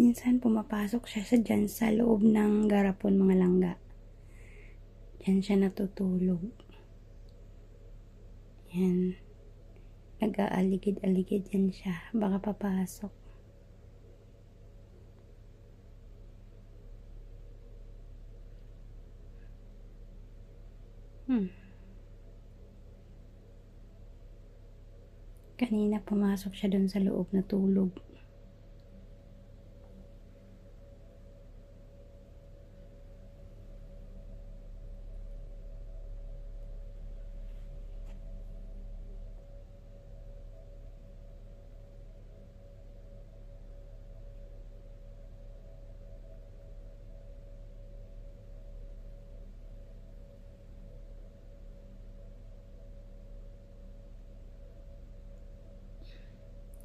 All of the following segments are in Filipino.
Minsan pumapasok siya dyan sa loob ng garapon, mga langga. Diyan siya natutulog. Yan. Nag-aaligid-aligid yan siya. Baka papasok. Kanina pumasok siya dun sa loob na tulog.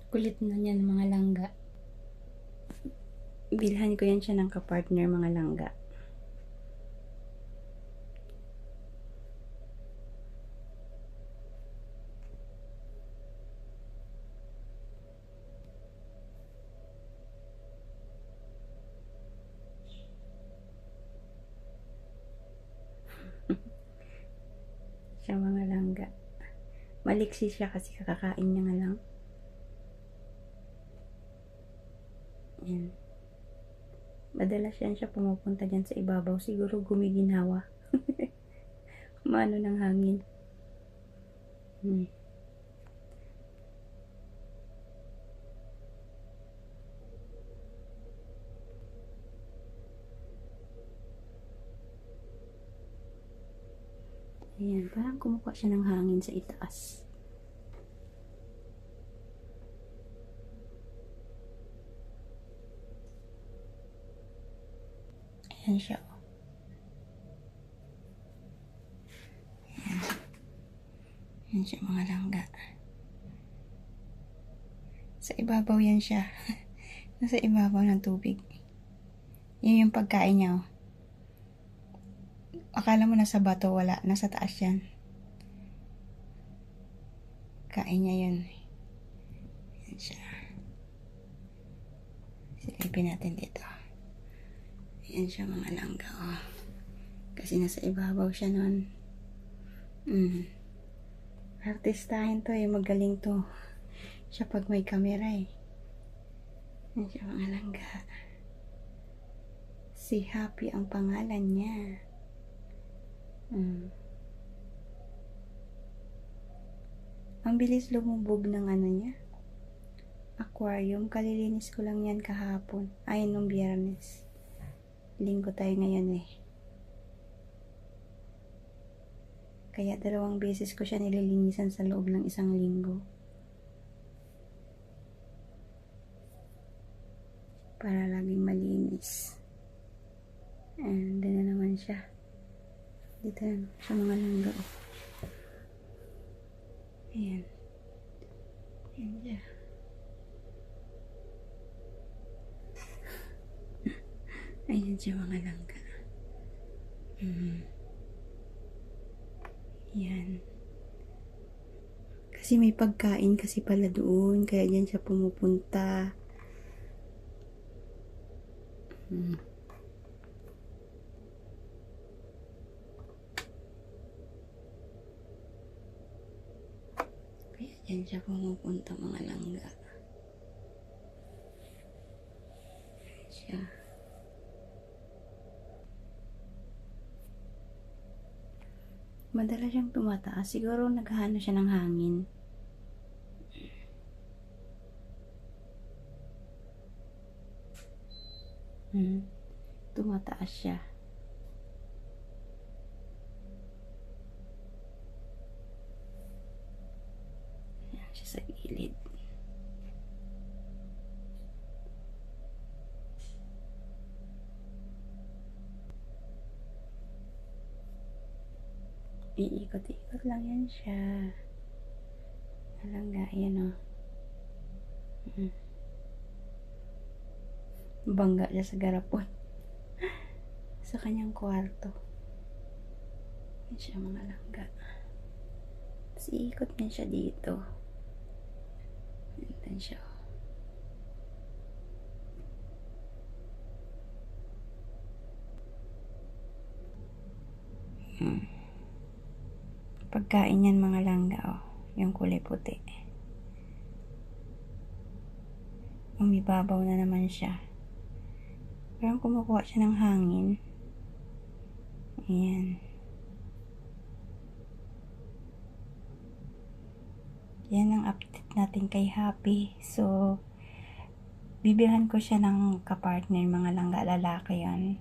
Kulit na niyan, mga langga. Bilhan ko yan siya ng kapartner, mga langga. Siya, mga langga. Maliksi siya kasi kakakain niya nga lang. Yan. Madalas yan siya pumupunta dyan sa ibabaw. Siguro gumiginawa. Mano ng hangin. Ayan, parang kumukuha siya ng hangin sa itaas. Ayan siya. Ayan siya, mga langga. Sa ibabaw yan siya. Nasa ibabaw ng tubig. Yun yung pagkain niya. Akala mo nasa bato, wala. Nasa taas yan. Kain niya yun. Ayan siya. Silipin natin dito. Ayan siya, mga langga. Oh. Kasi nasa ibabaw siya nun. Artistahin to eh. Magaling to. Siya pag may kamera eh. Ayan siya, mga langga. Si Happy ang pangalan niya. Ang bilis lumubog ng ano niya. Aquarium. Kalilinis ko lang yan kahapon. Ay, nung Biyernes. Linggo tayo ngayon eh. Kaya 2 beses ko siya nililinisan sa loob ng 1 linggo. Para laging malinis. And doon na naman siya. Dito na sa mga langga. Ayan. Ayan siya. Ayan siya, mga langga. Ayan. Kasi may pagkain kasi pala doon. Kaya dyan siya pumupunta. Kaya dyan siya pumupunta, mga langga. Siya. Madalas siyang tumataas. Siguro naghahano siya ng hangin. Tumataas siya. Ayan siya sa gilid. Iikot-ikot lang yan siya. Alangga, yan o. Bangga siya sa garapon. Sa kanyang kwarto. Yan siya, mga langga. Tapos iikot niya siya dito. Yan siya. Pagkain yan mga langga, oh. Yung kulay puti. Umibabaw na naman siya. Parang kumukuha siya ng hangin. Ayan. Yan ang update natin kay Happy. So, bibilhan ko siya ng kapartner, mga langga, lalaki yan.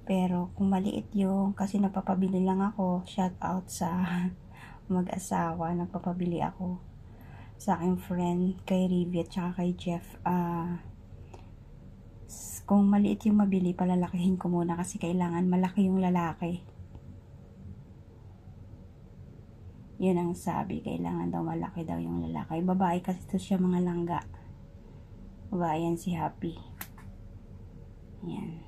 Pero kung maliit yung, kasi napapabili lang ako, shout out sa mag-asawa, nagpapabili ako sa aking friend, kay Rivia, tsaka kay Jeff. Kung maliit yung mabili, palalakihin ko muna kasi kailangan malaki yung lalaki. Yun ang sabi, kailangan daw malaki daw yung lalaki. Babae kasi to siya mga langga. Babae yan si Happy. Yan.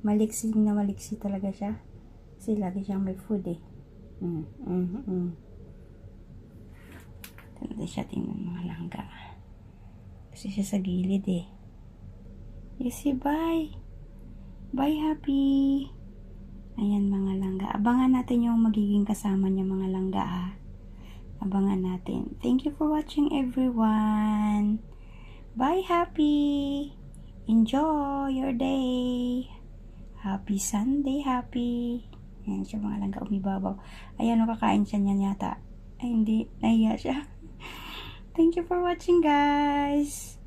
Maliksi na maliksi talaga siya. Kasi lagi siyang may food eh. Tanda siya, tingnan mga langga. Kasi siya sa gilid eh. You see, bye. Bye, Happy. Ayan mga langga. Abangan natin yung magiging kasama niya mga langga ha. Abangan natin. Thank you for watching everyone. Bye, Happy. Enjoy your day. Happy Sunday, Happy. Ayan siya mga langga, umibabaw. Ayan, kakain siya niyan yata. Ay, hindi. Nahiya siya. Thank you for watching, guys.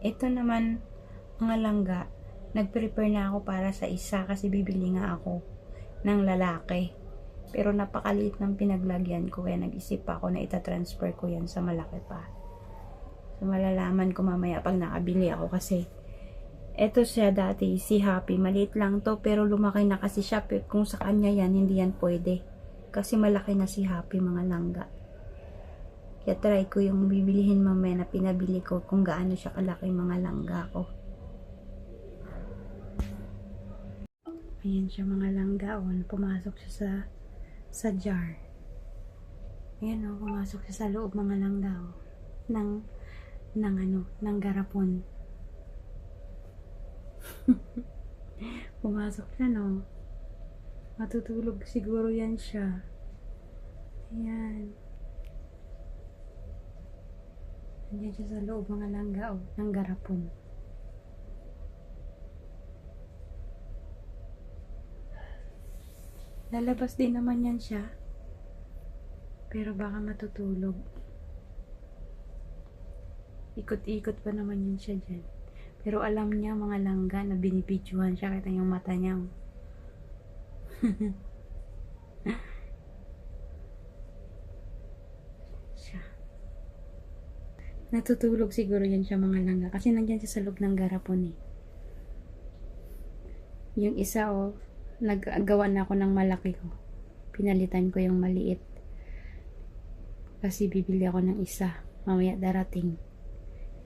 Ito naman mga langga, nag-prepare na ako para sa isa kasi bibili nga ako ng lalaki. Pero napakaliit ng pinaglagyan ko kaya nag-isip ako na itatransfer ko yan sa malaki pa. So malalaman ko mamaya pag nakabili ako kasi ito siya dati, si Happy, maliit lang to pero lumaki na kasi siya. Kung sa kanya yan, hindi yan pwede. Kasi malaki na si Happy mga langga. Kaya try ko yung bibilihin mamaya na pinabili ko kung gaano siya kalaki mga langga ko. Ayan siya mga langga. O, pumasok siya sa jar. Ayan o, pumasok siya sa loob mga langga o. Ng garapon. Pumasok siya no. Matutulog siguro yan siya. Ayan. Nandiyan siya sa loob mga langga o, ng garapon. Lalabas din naman yan siya. Pero baka matutulog. Ikot-ikot pa naman yan siya dyan. Pero alam niya mga langga na binibidyohan siya. Kita yung mata niya. Natutulog siguro yan siya mga langga. Kasi nandyan siya sa loob ng garapon eh. Yung isa oh, naggawa na ako ng malaki ko. Pinalitan ko yung maliit. Kasi bibili ako ng isa. Mamaya darating.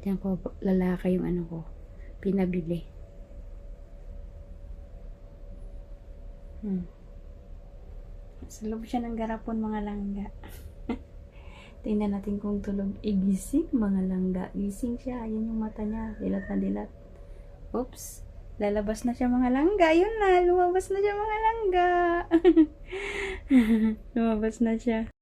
Diyan ko lalaki yung ano ko. Pinabili. Sa loob siya ng garapon mga langga. Tingnan natin kung tulog. Gising mga langga. Gising siya. Ayan yung mata niya. Dilat na dilat. Oops. Lalabas na siya mga langga. Yun na. Lumabas na siya mga langga. Lumabas na siya.